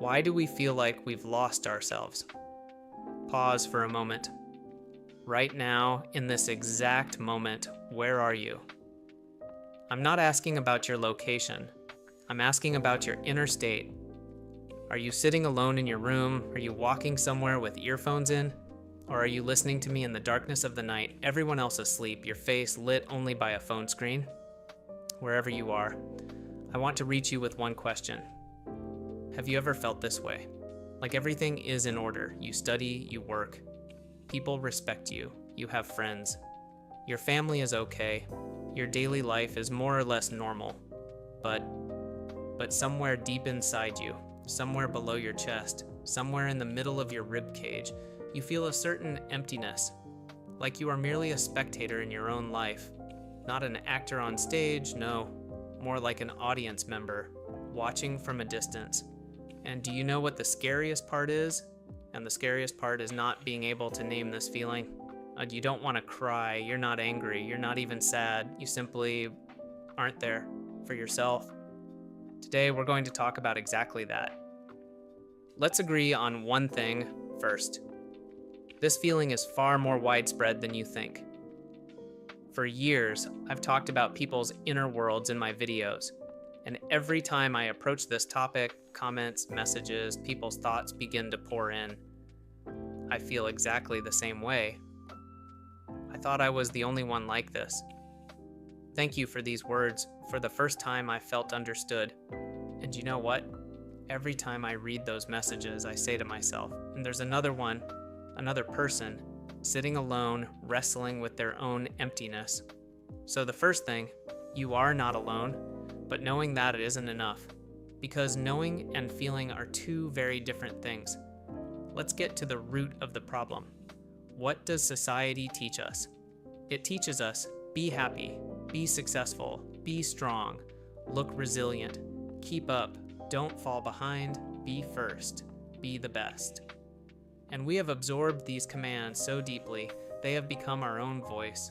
Why do we feel like we've lost ourselves? Pause for a moment. Right now, in this exact moment, where are you? I'm not asking about your location. I'm asking about your inner state. Are you sitting alone in your room? Are you walking somewhere with earphones in? Or are you listening to me in the darkness of the night, everyone else asleep, your face lit only by a phone screen? Wherever you are, I want to reach you with one question. Have you ever felt this way? Like everything is in order. You study, you work. People respect you. You have friends. Your family is okay. Your daily life is more or less normal. But somewhere deep inside you, somewhere below your chest, somewhere in the middle of your rib cage, you feel a certain emptiness, like you are merely a spectator in your own life, not an actor on stage, no, more like an audience member, watching from a distance. And do you know what the scariest part is? And the scariest part is not being able to name this feeling. You don't want to cry, you're not angry, you're not even sad, you simply aren't there for yourself. Today we're going to talk about exactly that. Let's agree on one thing first. This feeling is far more widespread than you think. For years, I've talked about people's inner worlds in my videos, and every time I approach this topic, comments, messages, people's thoughts begin to pour in. I feel exactly the same way. I thought I was the only one like this. Thank you for these words. For the first time, I felt understood. And you know what? Every time I read those messages, I say to myself, and there's another one, another person, sitting alone, wrestling with their own emptiness. So the first thing, you are not alone, but knowing that it isn't enough. Because knowing and feeling are two very different things. Let's get to the root of the problem. What does society teach us? It teaches us, be happy, be successful, be strong, look resilient, keep up, don't fall behind, be first, be the best. And we have absorbed these commands so deeply, they have become our own voice.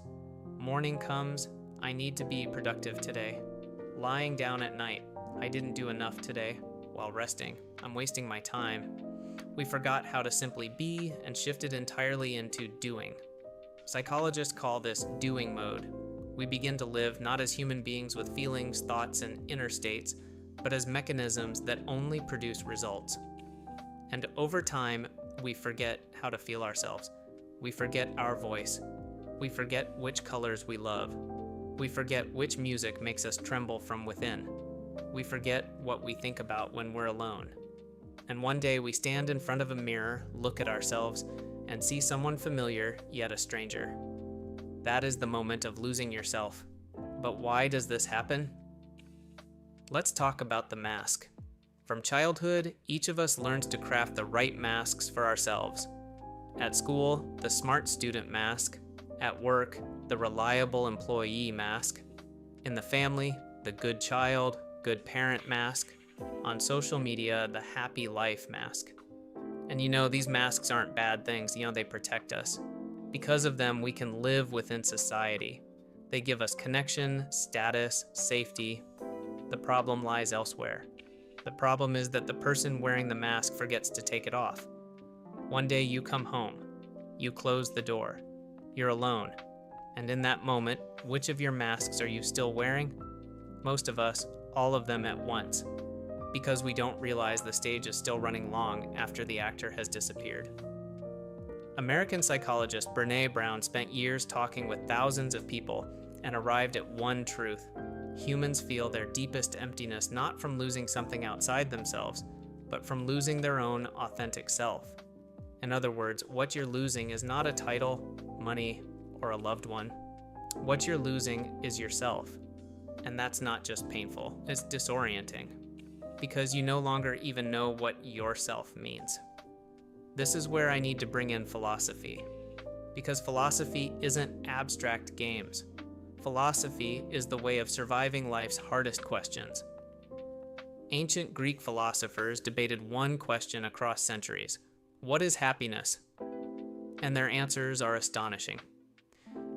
Morning comes, I need to be productive today. Lying down at night, I didn't do enough today. While resting, I'm wasting my time. We forgot how to simply be and shifted entirely into doing. Psychologists call this doing mode. We begin to live not as human beings with feelings, thoughts, and inner states, but as mechanisms that only produce results. And over time, we forget how to feel ourselves. We forget our voice. We forget which colors we love. We forget which music makes us tremble from within. We forget what we think about when we're alone. And one day we stand in front of a mirror, look at ourselves, and see someone familiar, yet a stranger. That is the moment of losing yourself. But why does this happen? Let's talk about the mask. From childhood, each of us learns to craft the right masks for ourselves. At school, the smart student mask. At work, the reliable employee mask. In the family, the good child, good parent mask. On social media, the happy life mask. And these masks aren't bad things, they protect us. Because of them, we can live within society. They give us connection, status, safety. The problem lies elsewhere. The problem is that the person wearing the mask forgets to take it off. One day you come home. You close the door. You're alone. And in that moment, which of your masks are you still wearing? Most of us, all of them at once. Because we don't realize the stage is still running long after the actor has disappeared. American psychologist Brené Brown spent years talking with thousands of people and arrived at one truth. Humans feel their deepest emptiness not from losing something outside themselves, but from losing their own authentic self. In other words, what you're losing is not a title, money, or a loved one. What you're losing is yourself. And that's not just painful, it's disorienting. Because you no longer even know what yourself means. This is where I need to bring in philosophy. Because philosophy isn't abstract games. Philosophy is the way of surviving life's hardest questions. Ancient Greek philosophers debated one question across centuries. What is happiness? And their answers are astonishing.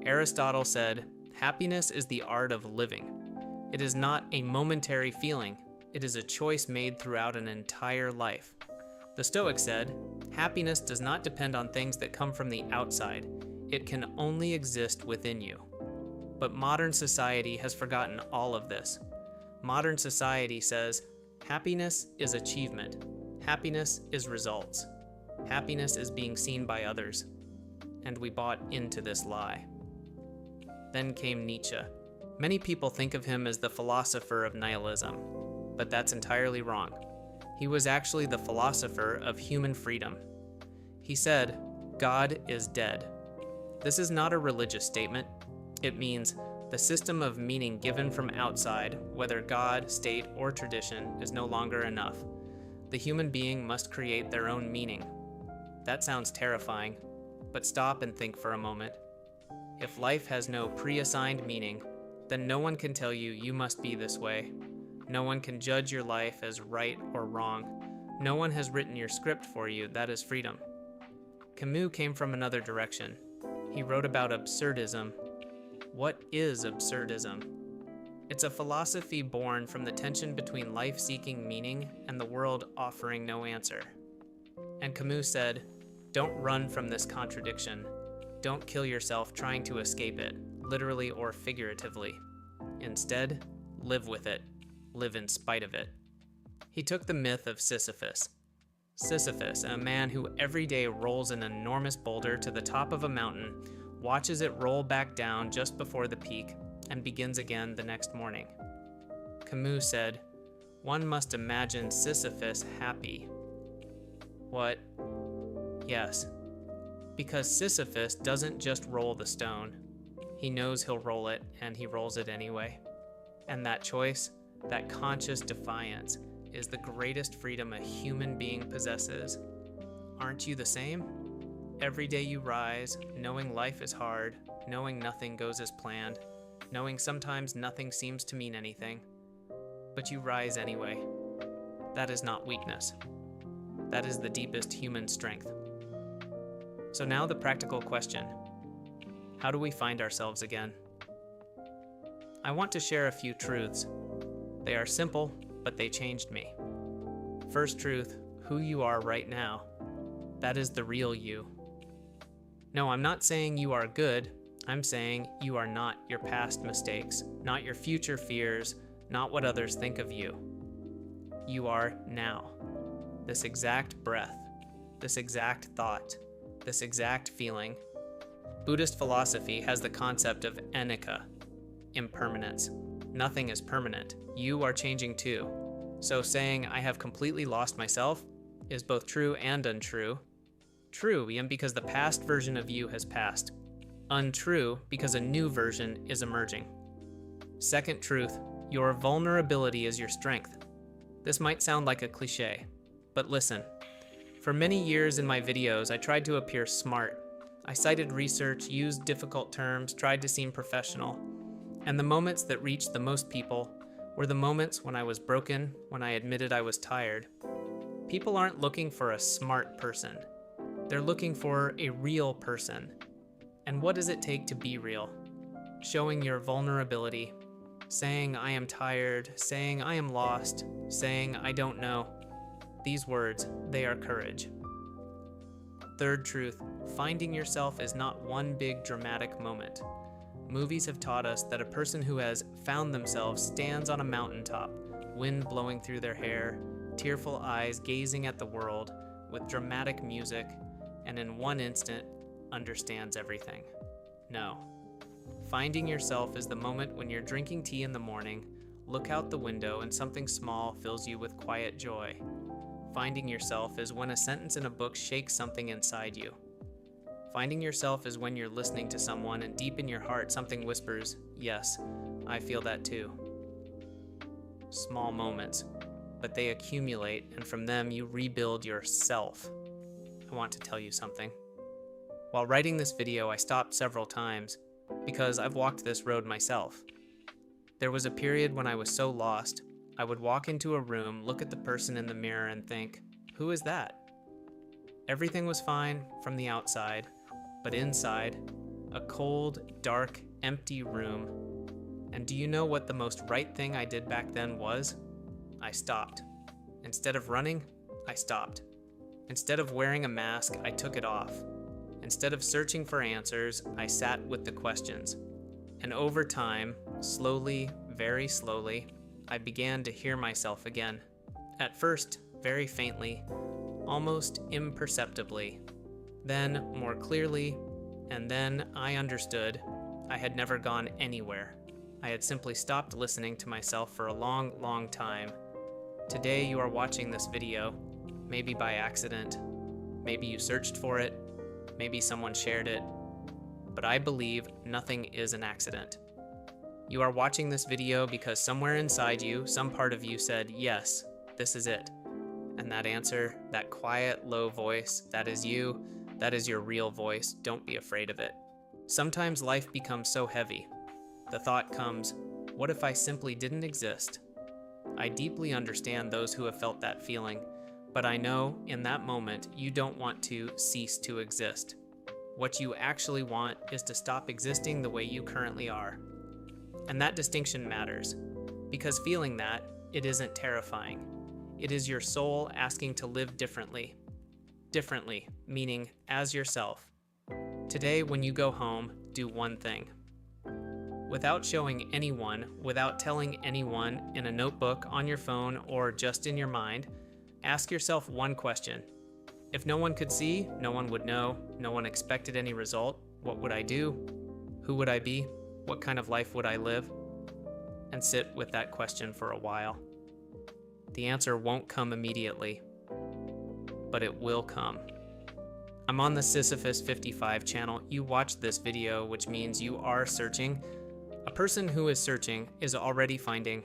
Aristotle said, happiness is the art of living. It is not a momentary feeling, It is a choice made throughout an entire life. The Stoics said, happiness does not depend on things that come from the outside. It can only exist within you. But modern society has forgotten all of this. Modern society says, happiness is achievement. Happiness is results. Happiness is being seen by others. And we bought into this lie. Then came Nietzsche. Many people think of him as the philosopher of nihilism, but that's entirely wrong. He was actually the philosopher of human freedom. He said, God is dead. This is not a religious statement. It means the system of meaning given from outside, whether God, state, or tradition, is no longer enough. The human being must create their own meaning. That sounds terrifying, but stop and think for a moment. If life has no pre-assigned meaning, then no one can tell you you must be this way. No one can judge your life as right or wrong. No one has written your script for you. That is freedom. Camus came from another direction. He wrote about absurdism. What is absurdism? It's a philosophy born from the tension between life seeking meaning and the world offering no answer. And Camus said, don't run from this contradiction. Don't kill yourself trying to escape it, literally or figuratively. Instead, live with it. Live in spite of it. He took the myth of Sisyphus. Sisyphus, a man who every day rolls an enormous boulder to the top of a mountain, watches it roll back down just before the peak, and begins again the next morning. Camus said, one must imagine Sisyphus happy. What? Yes. Because Sisyphus doesn't just roll the stone. He knows he'll roll it, and he rolls it anyway. And that choice, that conscious defiance, is the greatest freedom a human being possesses. Aren't you the same? Every day you rise, knowing life is hard, knowing nothing goes as planned, knowing sometimes nothing seems to mean anything. But you rise anyway. That is not weakness. That is the deepest human strength. So now the practical question. How do we find ourselves again? I want to share a few truths. They are simple, but they changed me. First truth, who you are right now. That is the real you. No, I'm not saying you are good. I'm saying you are not your past mistakes, not your future fears, not what others think of you. You are now. This exact breath, this exact thought, this exact feeling. Buddhist philosophy has the concept of anicca, impermanence. Nothing is permanent. You are changing too. So saying I have completely lost myself is both true and untrue. True, because the past version of you has passed. Untrue, because a new version is emerging. Second truth, your vulnerability is your strength. This might sound like a cliche, but listen. For many years in my videos, I tried to appear smart. I cited research, used difficult terms, tried to seem professional. And the moments that reached the most people were the moments when I was broken, when I admitted I was tired. People aren't looking for a smart person. They're looking for a real person. And what does it take to be real? Showing your vulnerability, saying I am tired, saying I am lost, saying I don't know. These words, they are courage. Third truth, finding yourself is not one big dramatic moment. Movies have taught us that a person who has found themselves stands on a mountaintop, wind blowing through their hair, tearful eyes gazing at the world, with dramatic music, and in one instant, understands everything. No. Finding yourself is the moment when you're drinking tea in the morning, look out the window and something small fills you with quiet joy. Finding yourself is when a sentence in a book shakes something inside you. Finding yourself is when you're listening to someone and deep in your heart something whispers, yes, I feel that too. Small moments, but they accumulate, and from them you rebuild yourself. I want to tell you something. While writing this video, I stopped several times because I've walked this road myself. There was a period when I was so lost, I would walk into a room, look at the person in the mirror and think, who is that? Everything was fine from the outside, but inside, a cold, dark, empty room. And do you know what the most right thing I did back then was? I stopped. Instead of running, I stopped. Instead of wearing a mask, I took it off. Instead of searching for answers, I sat with the questions. And over time, slowly, very slowly, I began to hear myself again. At first, very faintly, almost imperceptibly. Then, more clearly, and then I understood I had never gone anywhere. I had simply stopped listening to myself for a long, long time. Today you are watching this video, maybe by accident, maybe you searched for it, maybe someone shared it, but I believe nothing is an accident. You are watching this video because somewhere inside you, some part of you said, yes, this is it. And that answer, that quiet, low voice, that is you, that is your real voice. Don't be afraid of it. Sometimes life becomes so heavy. The thought comes, what if I simply didn't exist? I deeply understand those who have felt that feeling, but I know in that moment you don't want to cease to exist. What you actually want is to stop existing the way you currently are. And that distinction matters, because feeling that, it isn't terrifying. It is your soul asking to live differently. Differently, meaning as yourself. Today, when you go home, do one thing. Without showing anyone, without telling anyone in a notebook, on your phone, or just in your mind, ask yourself one question. If no one could see, no one would know, no one expected any result, what would I do? Who would I be? What kind of life would I live? And sit with that question for a while. The answer won't come immediately, but it will come. I'm on the Sisyphus 55 channel. You watched this video, which means you are searching. A person who is searching is already finding.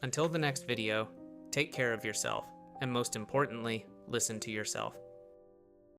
Until the next video, take care of yourself, and most importantly, listen to yourself.